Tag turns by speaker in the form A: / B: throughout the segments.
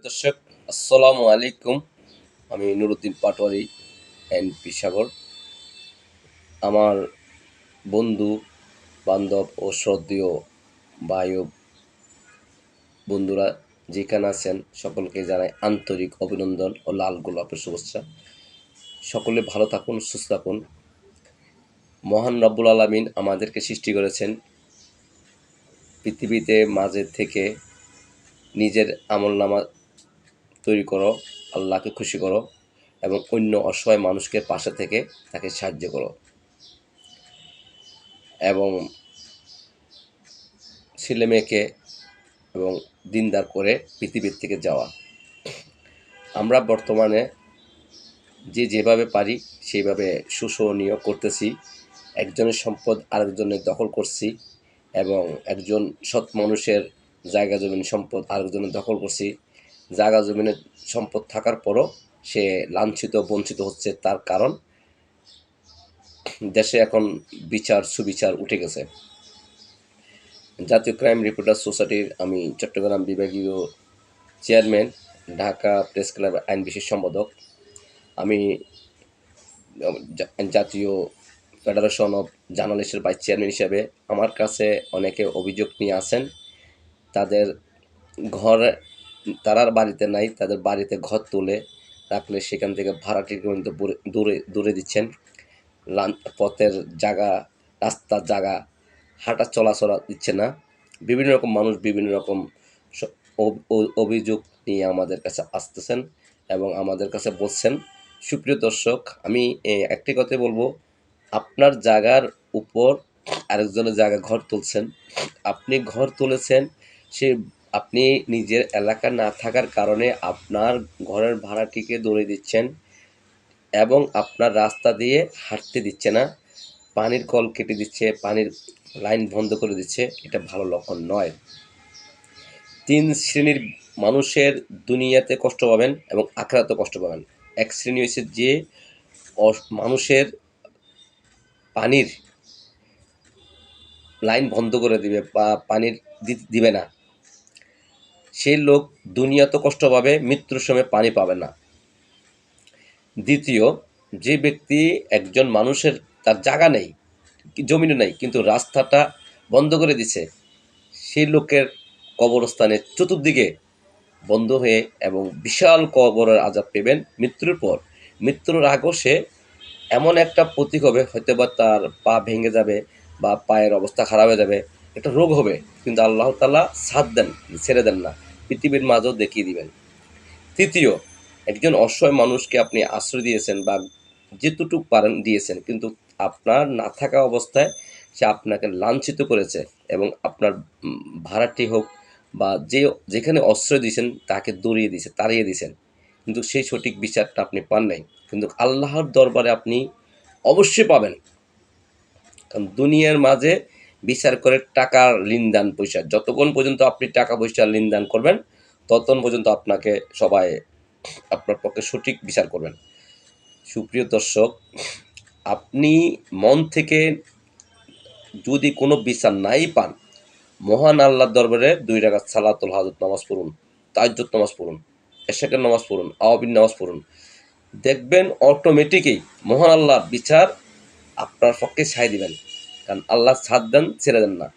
A: দর্শক, আসসালামু আলাইকুম। আমি নুরুদ্দিন পাটোয়ারি এনপি সাগর। আমার বন্ধু বান্ধব ও শ্রদ্ধেয় ভাই ও বন্ধুরা যেখানে আছেন সকলকে জানাই আন্তরিক অভিনন্দন ও লাল গোলাপের শুভেচ্ছা। সকলে ভালো থাকুন, সুস্থ থাকুন। মহান রব্বুল আলামিন আমাদেরকে সৃষ্টি করেছেন পৃথিবীতে মাঝে থেকে নিজের আমলনামা তৈরি করো, আল্লাহকে খুশি করো এবং অন্য অসহায় মানুষকে পাশে থেকে তাকে সাহায্য করো এবং ছেলে মেয়েকে এবং দিনদার করে পৃথিবীর থেকে যাওয়া। আমরা বর্তমানে যেভাবে পারি সেইভাবে শোষণীয় করতেছি, একজনের সম্পদ আরেকজনের দখল করছি এবং একজন সৎ মানুষের জায়গা জমিন সম্পদ আরেকজনের দখল করছি। জায়গা জমিনের সম্পদ থাকার পরও সে লাঞ্ছিত বঞ্চিত হচ্ছে, তার কারণ দেশে এখন বিচার সুবিচার উঠে গেছে। জাতীয় ক্রাইম রিপোর্টার সোসাইটির আমি চট্টগ্রাম বিভাগীয় চেয়ারম্যান, ঢাকা প্রেস ক্লাব আইন বিশেষ সম্পাদক। আমি জাতীয় ফেডারেশন অফ জার্নালিস্টের ভাইস চেয়ারম্যান হিসাবে আমার কাছে অনেকে অভিযোগ নিয়ে আসেন। তাদের ঘর তারা বাড়িতে নাই, তাদের বাড়িতে ঘর তুলে রাখলে সেখান থেকে ভাড়াটির কিন্তু দূরে দূরে দিচ্ছেন। পথের জায়গা, রাস্তার জায়গা, হাঁটা চলাচলা দিচ্ছে না। বিভিন্ন রকম মানুষ বিভিন্ন রকম অভিযোগ নিয়ে আমাদের কাছে আসতেছেন এবং আমাদের কাছে বলছেন। সুপ্রিয় দর্শক, আমি একটি কথাই বলবো, আপনার জায়গার উপর আরেকজনের জায়গা ঘর তুলছেন, আপনি ঘর তুলেছেন, সে আপনি নিজের এলাকা না থাকার কারণে আপনার ঘরের ভাড়াটিকে দৌড়ে দিচ্ছেন এবং আপনার রাস্তা দিয়ে হাঁটতে দিচ্ছে না, পানির কল কেটে দিচ্ছে, পানির লাইন বন্ধ করে দিচ্ছে। এটা ভালো লক্ষণ নয়। 3 শ্রেণীর মানুষের দুনিয়াতে কষ্ট পাবেন এবং আখিরাতে কষ্ট পাবেন। এক শ্রেণী হচ্ছে যে মানুষের পানির লাইন বন্ধ করে দিবে বা পানির দিবে না, সেই লোক দুনিয়াতে কষ্ট পাবে, মৃত্যুর সময় পানি পাবে না। দ্বিতীয়, যে ব্যক্তি একজন মানুষের তার জায়গা নেই, জমিনে নেই, কিন্তু রাস্তাটা বন্ধ করে দিছে, সেই লোকের কবরস্থানে চতুর্দিকে বন্ধ হয়ে এবং বিশাল কবরের আযাব পেবেন মৃত্যুর পর। মৃত্যুর আগেও সে এমন একটা প্রতীক হবে, হয়তো বা তার পা ভেঙে যাবে বা পায়ের অবস্থা খারাপ হয়ে যাবে, একটা রোগ হবে, কিন্তু আল্লাহ তাআলা সাথ দেন, ছেড়ে দেন না, পৃথিবীর মাঝেও দেখিয়ে দিবেন। তৃতীয়, একজন অসহায় মানুষকে আপনি আশ্রয় দিয়েছেন বা যেতটুকু পারেন দিয়েছেন, কিন্তু আপনার না থাকা অবস্থায় সে আপনাকে লাঞ্ছিত করেছে এবং আপনার ভাড়াটি হোক বা যেখানে আশ্রয় দিয়েছেন তাকে দৌড়িয়ে দিয়েছে, তাড়িয়ে দিয়েছেন, কিন্তু সেই সঠিক বিচারটা আপনি পান নাই। কিন্তু আল্লাহর দরবারে আপনি অবশ্যই পাবেন, কারণ দুনিয়ার মাঝে বিচার করে টাকার লেনদেন পয়সা, যতক্ষণ পর্যন্ত আপনি টাকা পয়সা লেনদেন করবেন ততক্ষণ পর্যন্ত আপনাকে সবাই আপনার পক্ষে সঠিক বিচার করবেন। সুপ্রিয় দর্শক, আপনি মন থেকে যদি কোনো বিচার নাই পান, মহান আল্লাহর দরবারে 2 রাকাত সালাতুল হাজত নামাজ পড়ুন, তাহাজ্জুদ নামাজ পড়ুন, এশাকের নামাজ পড়ুন, আওয়াবিন নামাজ পড়ুন। দেখবেন অটোমেটিকই মহান আল্লাহ বিচার আপনার পক্ষে ছাই দিবেন, কারণ আল্লাহ ছাড় দেন, ছেড়ে দেন না।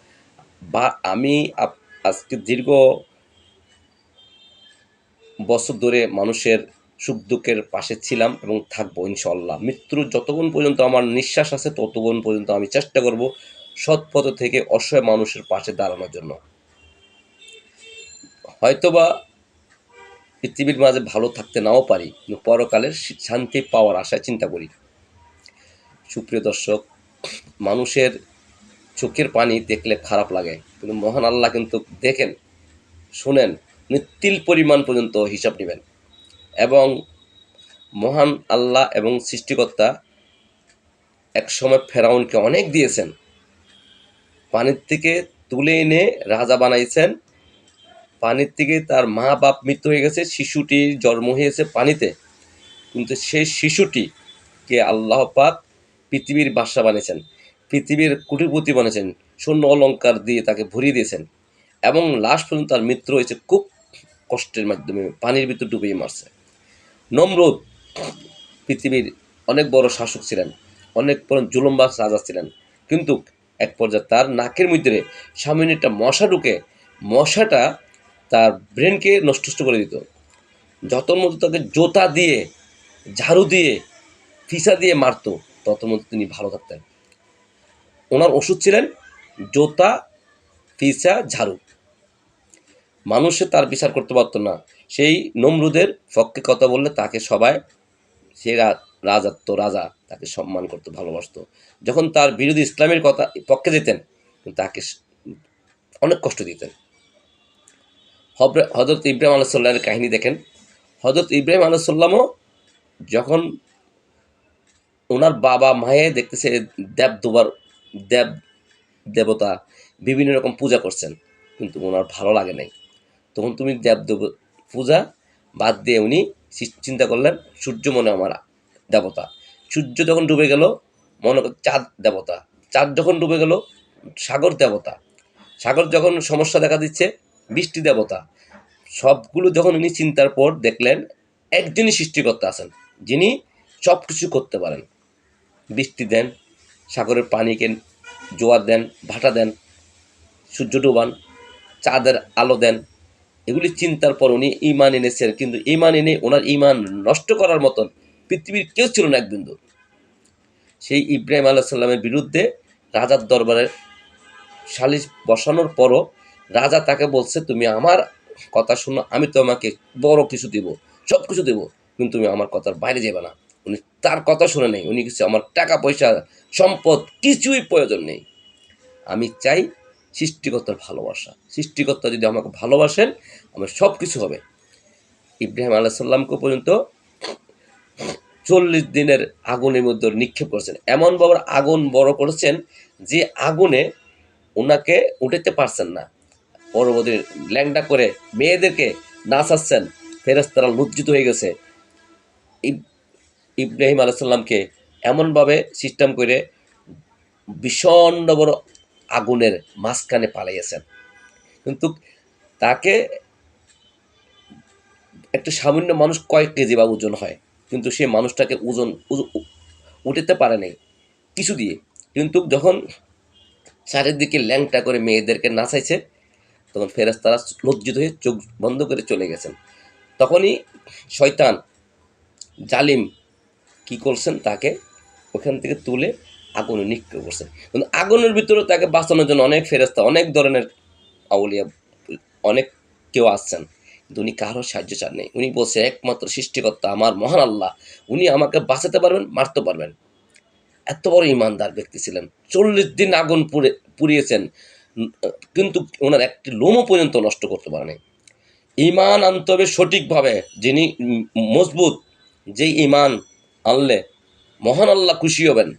A: বা আমি আজকে দীর্ঘ বছর ধরে মানুষের সুখ দুঃখের পাশে ছিলাম এবং থাকবো ইনশাআল্লাহ। মৃত্যুর যতক্ষণ পর্যন্ত আমার নিঃশ্বাস আছে ততক্ষণ পর্যন্ত আমি চেষ্টা করব সৎ পথ থেকে অসহায় মানুষের পাশে দাঁড়ানোর জন্য। হয়তোবা পৃথিবীর মাঝে ভালো থাকতে নাও পারি, কিন্তু পরকালের শান্তি পাওয়ার আশায় চিন্তা করি। সুপ্রিয় দর্শক, মানুষের চোখের পানি দেখলে খারাপ লাগে, কিন্তু মহান আল্লাহ কিন্তু দেখেন, শোনেন, তিল পরিমাণ পর্যন্ত হিসাব নেবেন। এবং মহান আল্লাহ এবং সৃষ্টিকর্তা এক সময় ফেরাউনকে অনেক দিয়েছেন, পানির থেকে তুলে এনে রাজা বানাইছেন। পানির থেকে তার মা বাপ মৃত্যু হয়ে গেছে, শিশুটির জন্ম হয়েছে পানিতে, কিন্তু সেই শিশুটিকে আল্লাহ পাক পৃথিবীর বাদশা বানিয়েছেন, পৃথিবীর কোটিপতি বানিয়েছেন, স্বর্ণ অলঙ্কার দিয়ে তাকে ভরিয়ে দিয়েছেন এবং লাস্ট পর্যন্ত তার মৃত্যু হয়েছে খুব কষ্টের মাধ্যমে পানির ভিতর ডুবিয়ে মারছে। নমরুদ পৃথিবীর অনেক বড় শাসক ছিলেন, অনেক বড় জুলুমবাজ রাজা ছিলেন, কিন্তু এক পর্যায়ে তার নাকের মধ্যে সামান্য একটা মশা ঢুকে মশাটা তার ব্রেনকে নষ্ট করে দিত। যত মতো তাকে জোতা দিয়ে, ঝাড়ু দিয়ে, ফিসা দিয়ে মারতো, তত মতো তিনি ভালো থাকতেন। ওনার ওষুধ ছিলেন জোতা, ফিসা, ঝাড়ু। মানুষে তার বিচার করতে পারতো না। সেই নমরুদের পক্ষে কথা বললে তাকে সবাই, সে রাজাত্ব রাজা, তাকে সম্মান করতো, ভালোবাসতো। যখন তার বিরোধী ইসলামের কথা পক্ষে যেতেন, তাকে অনেক কষ্ট দিতেন। হজরত ইব্রাহিম আলাইসাল্লামের কাহিনী দেখেন। হজরত ইব্রাহিম আলাইসাল্লামও যখন ওনার বাবা মায়ে দেখতেছে দেব দেবতা বিভিন্ন রকম পূজা করছেন, কিন্তু ওনার ভালো লাগে নাই। তখন তুমি দেব পূজা বাদ দিয়ে উনি চিন্তা করলেন সূর্য মনে আমার দেবতা। সূর্য যখন ডুবে গেল মনে কর চাঁদ দেবতা। চাঁদ যখন ডুবে গেল সাগর দেবতা। সাগর যখন সমস্যা দেখা দিচ্ছে বৃষ্টি দেবতা। সবগুলো যখন উনি চিন্তার পর দেখলেন একজনই সৃষ্টিকর্তা আছেন, যিনি সব কিছু করতে পারেন। বৃষ্টি দেন, সাগরের পানিকে জোয়ার দেন, ভাটা দেন, সূর্য ডুবান, চাঁদের আলো দেন। এগুলি চিন্তার পর উনি ইমান এনেছেন, কিন্তু ইমান এনে ওনার ইমান নষ্ট করার মতন পৃথিবীর কেউ ছিল না এক বিন্দু। সেই ইব্রাহিম আলাইহিস সালামের বিরুদ্ধে রাজার দরবারে সালিশ বসানোর পরও রাজা তাকে বলছে, তুমি আমার কথা শুনো, আমি তোমাকে বড় কিছু দিব, সব কিছু দেবো, কিন্তু তুমি আমার কথার বাইরে যাবে না। উনি তার কথা শুনে নেই। উনি কিছু আমার টাকা পয়সা সম্পদ কিছুই প্রয়োজন নেই। আমি চাই সৃষ্টিকর্তার ভালোবাসা। সৃষ্টিকর্তা যদি আমাকে ভালোবাসেন, আমার সব কিছু হবে। ইব্রাহিম আলাইহিস সালামকে পর্যন্ত 40 দিনের আগুনের মধ্যে নিক্ষেপ করেছেন। এমনভাবে আগুন বড় করেছেন যে আগুনে ওনাকে উঠাতে পারছেন না। পরবর্তী ল্যাংডা করে মেয়েদেরকে নাচাচ্ছেন, ফেরেশতারা লজ্জিত হয়ে গেছে। ইব্রাহিম আলাইহিস সালামকে এমনভাবে সিস্টেম করে ভীষণ বড় আগুনের মাঝখানে পালাইয়েছেন, কিন্তু তাকে একটা সামান্য মানুষ কয়েক কেজি বা ওজন হয়, কিন্তু সে মানুষটাকে উঠাতে পারে নাই কিছু দিয়ে। কিন্তু যখন চারিদিকে ল্যাংটা করে মেয়েদেরকে নাচাইছে, তখন ফেরেশতারা লজ্জিত হয়ে চোখ বন্ধ করে চলে গেছেন। তখনই শয়তান জালিম কি করছেন, তাকে ওখান থেকে তুলে আগুনে নিক্ষেপ করছেন। কিন্তু আগুনের ভিতরে তাকে বাঁচানোর জন্য অনেক ফেরেশতা, অনেক ধরনের আউলিয়া, অনেক কেউ আসছেন, কিন্তু উনি কারো সাহায্য চান নেই। উনি বলছে একমাত্র সৃষ্টিকর্তা আমার মহান আল্লাহ, উনি আমাকে বাঁচাতে পারবেন, মারতে পারবেন। এত বড় ইমানদার ব্যক্তি ছিলেন। 40 দিন আগুন পুড়িয়েছেন, কিন্তু ওনার একটি লোমও পর্যন্ত নষ্ট করতে পারেনি। ইমান আনতে হবে সঠিকভাবে, যিনি মজবুত, যেই ইমান আনলে মহান আল্লাহ খুশি হবেন,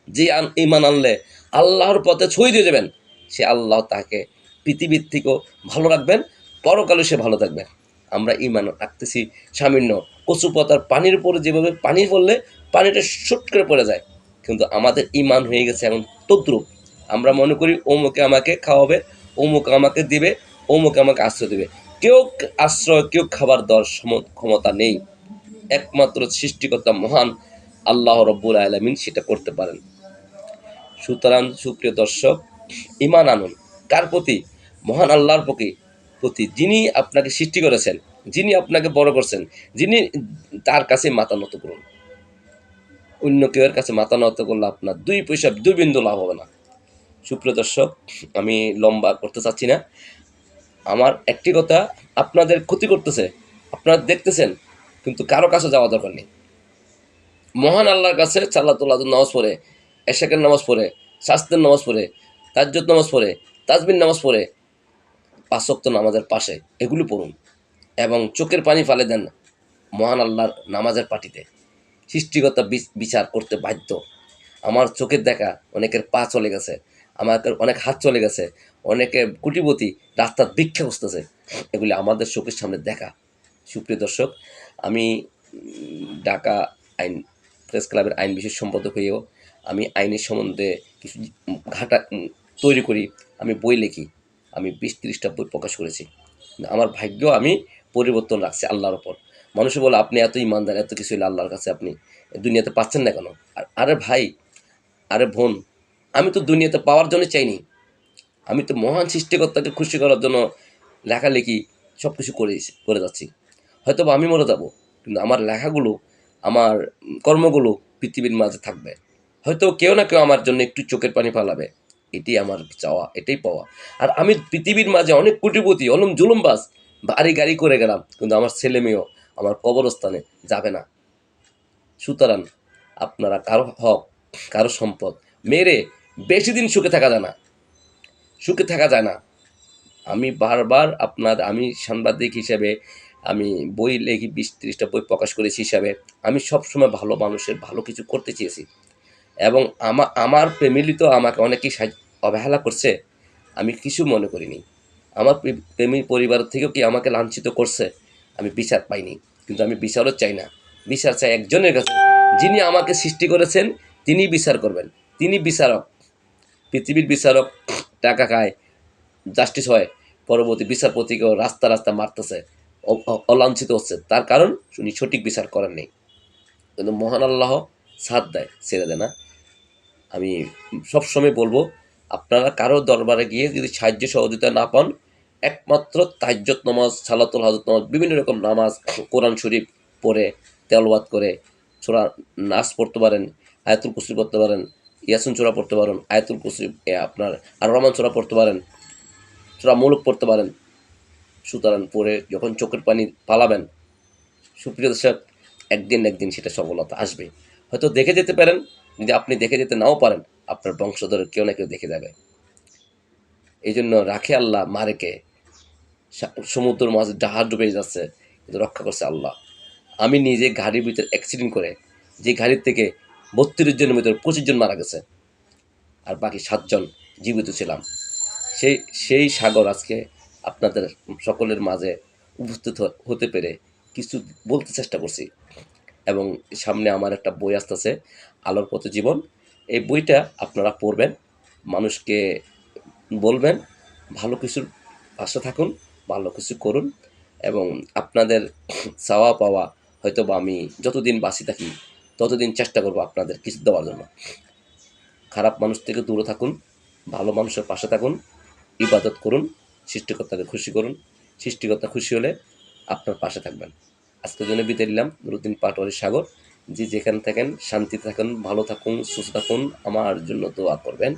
A: যে ইমান আনলে আল্লাহর পথে ছুঁয়ে দিয়ে যাবেন, সে আল্লাহ তাকে পৃথিবীর থেকেও ভালো রাখবেন, পরকালে সে ভালো থাকবে। আমরা ইমান রাখতেছি সামান্য কচু পাতার পানির উপরে যেভাবে পানি পড়লে পানিটা শুট করে পড়ে যায়, কিন্তু আমাদের ইমান হয়ে গেছে এখন তদ্রুপ। আমরা মনে করি অমুকে আমাকে খাওয়াবে, অমুক আমাকে দিবে, অমুক আমাকে আশ্রয় দেবে। কেউ আশ্রয়, কেউ খাবার দেওয়ার ক্ষমতা নেই। একমাত্র সৃষ্টিকর্তা মহান আল্লাহ রব্বুল আলামিন সেটা করতে পারেন। সুতরাং সুপ্রিয় দর্শক, ইমান আনুন কার প্রতি? মহান আল্লাহর প্রতি, যিনি আপনাকে সৃষ্টি করেছেন, যিনি আপনাকে বড় করছেন, যিনি, তার কাছে মাথা নত করুন। অন্য কেউর কাছে মাথা নত করলে আপনার 2 পয়সা 2 বিন্দু লাভ হবে না। সুপ্রিয় দর্শক, আমি লম্বা করতে চাচ্ছি না। আমার একটি কথা, আপনাদের ক্ষতি করতেছে, আপনারা দেখতেছেন, কিন্তু কারো কাছে যাওয়া দরকার নেই। মহান আল্লাহর কাছে সালাতুল্লাহ নামাজ পড়ে, এশাকের নামাজ পড়ে, শাস্তের নামাজ পড়ে, তাজ্জুদ নামাজ পড়ে, তাজবির নামাজ পড়ে, 5 ওয়াক্ত নামাজের পাশে এগুলো পড়ুন এবং চোখের পানি ফেলে দেন মহান আল্লাহর নামাজের পাটিতে। সৃষ্টিকর্তা বিচার করতে বাধ্য। আমার চোখের দেখা অনেকের পা চলে গেছে, আমার অনেক হাত চলে গেছে, অনেকে কোটিপতি রাস্তার ভিক্ষা খুঁজতেছে, এগুলি আমাদের চোখের সামনে দেখা। সুপ্রিয় দর্শক, আমি ঢাকা আইন প্রেস ক্লাবের আইন বিশেষ সম্পাদক হয়েও আমি আইনের সম্বন্ধে কিছু ঘাটা তৈরি করি, আমি বই লিখি, আমি 20-30টা বই প্রকাশ করেছি। আমার ভাগ্য আমি পরিবর্তন রাখছে আল্লাহর ওপর। মানুষে বলে আপনি এত ইমানদার, এত কিছু হইলে আল্লাহর কাছে আপনি দুনিয়াতে পাচ্ছেন না কেন? আরে ভাই, আরে বোন, আমি তো দুনিয়াতে পাওয়ার জন্য চাইনি, আমি তো মহান সৃষ্টিকর্তাকে খুশি করার জন্য লেখালেখি সব কিছু করে যাচ্ছি। হয়তো বা আমি মরে যাব, কিন্তু আমার লেখাগুলো, আমার কর্মগুলো পৃথিবীর মাঝে থাকবে। হয়তো কেউ না কেউ আমার জন্য একটু চোখের পানি ফেলাবে। এটাই আমার চাওয়া, এটাই পাওয়া। আর আমি পৃথিবীর মাঝে অনেক কোটিপতি, অনেক জুলুমবাজ, বাড়ি গাড়ি করে গেলাম, কিন্তু আমার ছেলে মেয়েও আমার কবরস্থানে যাবে না। সুতরাং আপনারা কারো হক, কারো সম্পদ মেরে বেশি দিন সুখে থাকা যায় না, সুখে থাকা যায় না। আমি বারবার আমি সাংবাদিক হিসেবে আমি বই লেখি, 20-30টা বই প্রকাশ করেছি হিসাবে আমি সবসময় ভালো মানুষের ভালো কিছু করতে চেয়েছি। এবং আমার ফ্যামিলি তো আমাকে অনেকেই অবহেলা করছে, আমি কিছু মনে করিনি। আমার প্রেমী পরিবার থেকেও কি আমাকে লাঞ্ছিত করছে, আমি বিচার পাইনি। কিন্তু আমি বিচারও চাই না, বিচার চাই একজনের কাছে, যিনি আমাকে সৃষ্টি করেছেন, তিনি বিচার করবেন। তিনি বিচারক, পৃথিবীর বিচারক টাকা খায়, জাস্টিস হয়, পরবর্তী বিচারপতিকেও রাস্তা রাস্তা মারতেছে, অলাঞ্ছিত হচ্ছে, তার কারণ উনি সঠিক বিচার করেন নেই। কিন্তু মহান আল্লাহ সাথ দেয়, ছেড়ে দেয় না। আমি সবসময় বলবো, আপনারা কারো দরবারে গিয়ে যদি সাহায্য সহযোগিতা না পান, একমাত্র তাহাজ্জুদ নামাজ, সালাতুল হাজত নামাজ, বিভিন্ন রকম নামাজ, কোরআন শরীফ পড়ে তেলাওয়াত করে সূরা নাস পড়তে পারেন, আয়াতুল কুরসি পড়তে পারেন, ইয়াসিন সূরা পড়তে পারেন, আয়াতুল কুরসি আপনার আর রহমান সূরা পড়তে পারেন, সূরা মুলক পড়তে পারেন। সুতরাং পড়ে যখন চোখের পানি পালাবেন, সুপ্রিয় দর্শক, একদিন না একদিন সেটা সফলতা আসবে। হয়তো দেখে যেতে পারেন, যদি আপনি দেখে যেতে নাও পারেন, আপনার বংশধরের কেউ না কেউ দেখে যাবে। এই জন্য রাখে আল্লাহ, মারে কে? সমুদ্রের মাঝে জাহাজ ডুবে যাচ্ছে, কিন্তু রক্ষা করছে আল্লাহ। আমি নিজে গাড়ির ভিতরে অ্যাক্সিডেন্ট করে, যে গাড়ির থেকে 32 জনের ভিতরে 25 জন মারা গেছে, আর বাকি 7 জন জীবিত ছিলাম। সেই সেই সাগর আজকে আপনাদের সকলের মাঝে উপস্থিত হতে পেরে কিছু বলতে চেষ্টা করছি। এবং সামনে আমার একটা বই আসতেছে, আলোর পথে জীবন। এই বইটা আপনারা পড়বেন, মানুষকে বলবেন, ভালো কিছুর পাশে থাকুন, ভালো কিছু করুন। এবং আপনাদের চাওয়া পাওয়া হয়তো বা আমি যতদিন বাঁচি থাকি ততদিন চেষ্টা করব আপনাদের কিছু দেওয়ার জন্য। খারাপ মানুষ থেকে দূরে থাকুন, ভালো মানুষের পাশে থাকুন, ইবাদত করুন, সৃষ্টিকর্তাকে খুশি করুন। সৃষ্টিকর্তা খুশি হলে আপনার পাশে থাকবেন। আজকের জন্য বিদায় নিলাম। নুরুদ্দিন পাটোয়ারি সাগর। যে যেখানে থাকেন শান্তিতে থাকুন, ভালো থাকুন, সুস্থ থাকুন, আমার জন্য দোয়া করবেন।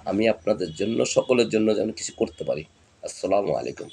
A: আমি আপনাদের জন্য, সকলের জন্য যেন কিছু করতে পারি। আসসালামু আলাইকুম।